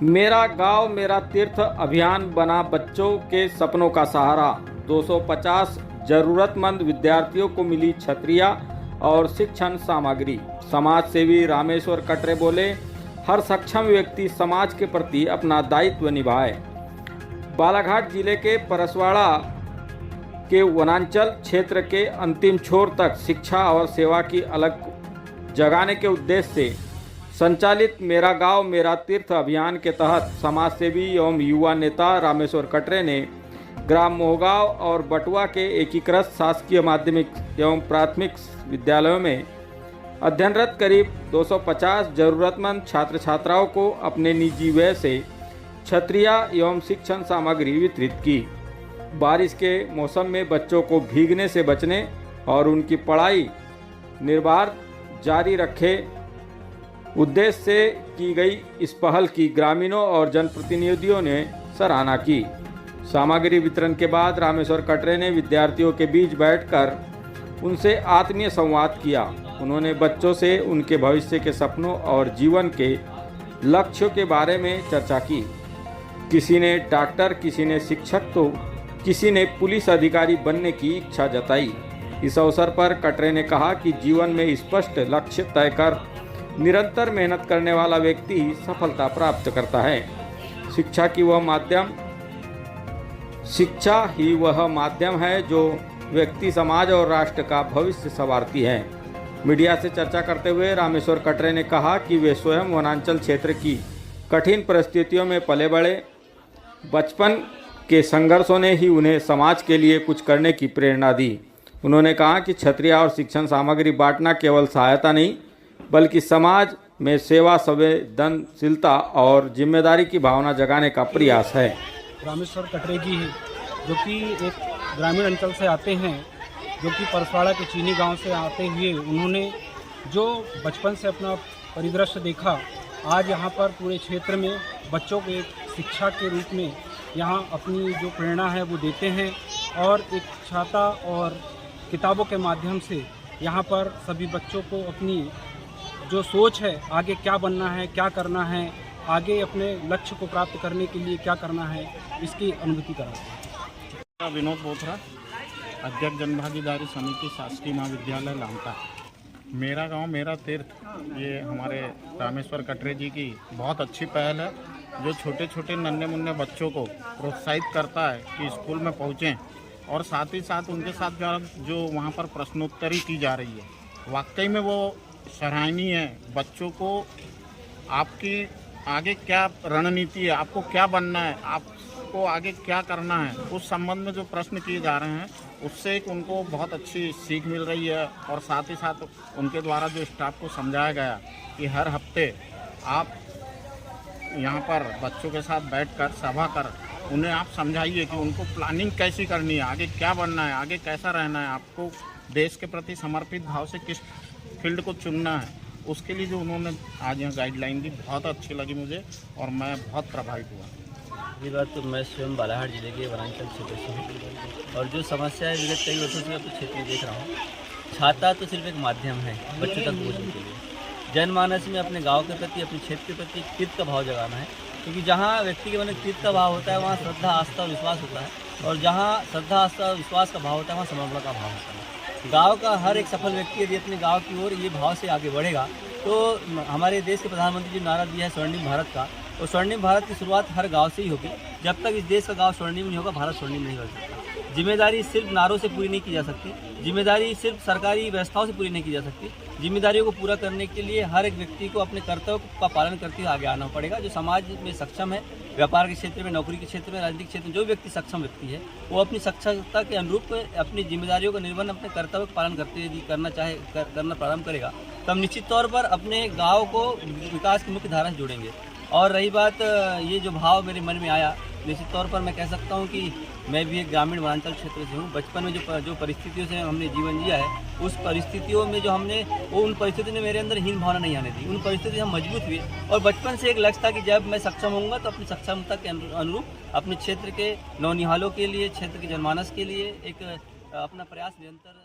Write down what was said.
मेरा गांव मेरा तीर्थ अभियान बना बच्चों के सपनों का सहारा। 250 जरूरतमंद विद्यार्थियों को मिली छतरियां और शिक्षण सामग्री। समाज सेवी रामेश्वर कटरे बोले, हर सक्षम व्यक्ति समाज के प्रति अपना दायित्व निभाए। बालाघाट जिले के परसवाड़ा के वनांचल क्षेत्र के अंतिम छोर तक शिक्षा और सेवा की अलग जगाने के उद्देश्य से संचालित मेरा गांव मेरा तीर्थ अभियान के तहत समाज सेवी एवं युवा नेता रामेश्वर कटरे ने ग्राम मोहगांव और बटुआ के एकीकृत शासकीय माध्यमिक एवं प्राथमिक विद्यालयों में अध्ययनरत करीब 250 जरूरतमंद छात्र छात्राओं को अपने निजी व्यय से छतरियां एवं शिक्षण सामग्री वितरित की। बारिश के मौसम में बच्चों को भीगने से बचने और उनकी पढ़ाई निर्बाध जारी रखे उद्देश्य से की गई इस पहल की ग्रामीणों और जनप्रतिनिधियों ने सराहना की। सामग्री वितरण के बाद रामेश्वर कटरे ने विद्यार्थियों के बीच बैठकर उनसे आत्मीय संवाद किया। उन्होंने बच्चों से उनके भविष्य के सपनों और जीवन के लक्ष्यों के बारे में चर्चा की। किसी ने डॉक्टर, किसी ने शिक्षक तो किसी ने पुलिस अधिकारी बनने की इच्छा जताई। इस अवसर पर कटरे ने कहा कि जीवन में स्पष्ट लक्ष्य तय कर निरंतर मेहनत करने वाला व्यक्ति ही सफलता प्राप्त करता है। शिक्षा ही वह माध्यम है जो व्यक्ति, समाज और राष्ट्र का भविष्य संवारती है। मीडिया से चर्चा करते हुए रामेश्वर कटरे ने कहा कि वे स्वयं वनांचल क्षेत्र की कठिन परिस्थितियों में पले बढ़े। बचपन के संघर्षों ने ही उन्हें समाज के लिए कुछ करने की प्रेरणा दी। उन्होंने कहा कि छतरियां और शिक्षण सामग्री बांटना केवल सहायता नहीं बल्कि समाज में सेवा, संवेदनशीलता और जिम्मेदारी की भावना जगाने का प्रयास है। रामेश्वर कटरे जी जो कि एक ग्रामीण अंचल से आते हैं, जो कि परसवाड़ा के चीनी गांव से आते हुए उन्होंने जो बचपन से अपना परिदृश्य देखा, आज यहाँ पर पूरे क्षेत्र में बच्चों को एक शिक्षा के रूप में यहाँ अपनी जो प्रेरणा है वो देते हैं और एक छाता और किताबों के माध्यम से यहाँ पर सभी बच्चों को अपनी जो सोच है, आगे क्या बनना है, क्या करना है, आगे अपने लक्ष्य को प्राप्त करने के लिए क्या करना है, इसकी अनुभूति कराते हैं। विनोद बोथरा, अध्यक्ष जनभागीदारी समिति शासकीय महाविद्यालय लामटा। मेरा गांव मेरा तीर्थ, ये हमारे रामेश्वर कटरे जी की बहुत अच्छी पहल है, जो छोटे छोटे नन्हे मुन्ने बच्चों को प्रोत्साहित करता है कि स्कूल में पहुँचें और साथ ही साथ उनके साथ जो वहाँ पर प्रश्नोत्तरी की जा रही है, वाकई में वो सराहनीय है। बच्चों को आपकी आगे क्या रणनीति है, आपको क्या बनना है, आपको आगे क्या करना है, उस संबंध में जो प्रश्न किए जा रहे हैं उससे एक उनको बहुत अच्छी सीख मिल रही है। और साथ ही साथ उनके द्वारा जो स्टाफ को समझाया गया कि हर हफ्ते आप यहाँ पर बच्चों के साथ बैठकर सभा कर उन्हें आप समझाइए कि उनको प्लानिंग कैसी करनी है, आगे क्या बनना है, आगे कैसा रहना है, आपको देश के प्रति समर्पित भाव से किस फील्ड को चुनना है, उसके लिए जो उन्होंने आज यहाँ गाइडलाइन दी बहुत अच्छी लगी मुझे और मैं बहुत प्रभावित हुआ। ये बात तो मैं स्वयं बालाघाट जिले के वनांचल क्षेत्र से हूँ और जो समस्या है विगत कई वर्षों से मैं अपने क्षेत्र में देख रहा हूँ। छाता तो सिर्फ एक माध्यम है बच्चों तक पहुँचने के लिए। जनमानस में अपने गाँव के प्रति, अपने क्षेत्र के प्रति तीर्थ का भाव जगाना है, क्योंकि जहाँ व्यक्ति के मन में तीर्थ का भाव होता है वहाँ श्रद्धा, आस्था और विश्वास होता है और जहाँ श्रद्धा, आस्था और विश्वास का भाव होता है वहाँ समर्पण का भाव होता है। गांव का हर एक सफल व्यक्ति यदि अपने गांव की ओर ये भाव से आगे बढ़ेगा तो हमारे देश के प्रधानमंत्री जी नारा दिया है स्वर्णिम भारत का, और स्वर्णिम भारत की शुरुआत हर गांव से ही होगी। जब तक इस देश का गांव स्वर्णिम नहीं होगा, भारत स्वर्णिम नहीं हो सकता। जिम्मेदारी सिर्फ नारों से पूरी नहीं की जा सकती, जिम्मेदारी सिर्फ सरकारी व्यवस्थाओं से पूरी नहीं की जा सकती। जिम्मेदारियों को पूरा करने के लिए हर एक व्यक्ति को अपने कर्तव्य का पालन करते हुए आगे आना पड़ेगा। जो समाज में सक्षम है, व्यापार के क्षेत्र में, नौकरी के क्षेत्र में, राजनीतिक क्षेत्र में जो व्यक्ति सक्षम व्यक्ति है, वो अपनी सक्षमता के अनुरूप अपनी जिम्मेदारियों का निर्वहन, अपने कर्तव्य का पालन करते हुए करना प्रारंभ करेगा, तब निश्चित तौर पर अपने गाँव को विकास की मुख्य धारा से जोड़ेंगे। और रही बात ये जो भाव मेरे मन में आया, निश्चित तौर पर मैं कह सकता हूँ कि मैं भी एक ग्रामीण वनांचल क्षेत्र से हूँ। बचपन में जो परिस्थितियों से हमने जीवन जिया है, उस परिस्थितियों में जो हमने उन परिस्थितियों ने मेरे अंदर हीन भावना नहीं आने दी। उन परिस्थितियों से हम मजबूत हुए और बचपन से एक लक्ष्य था कि जब मैं सक्षम होऊंगा तो अपनी सक्षमता के अनुरूप अपने क्षेत्र के नौनिहालों के लिए, क्षेत्र के जनमानस के लिए एक अपना प्रयास निरंतर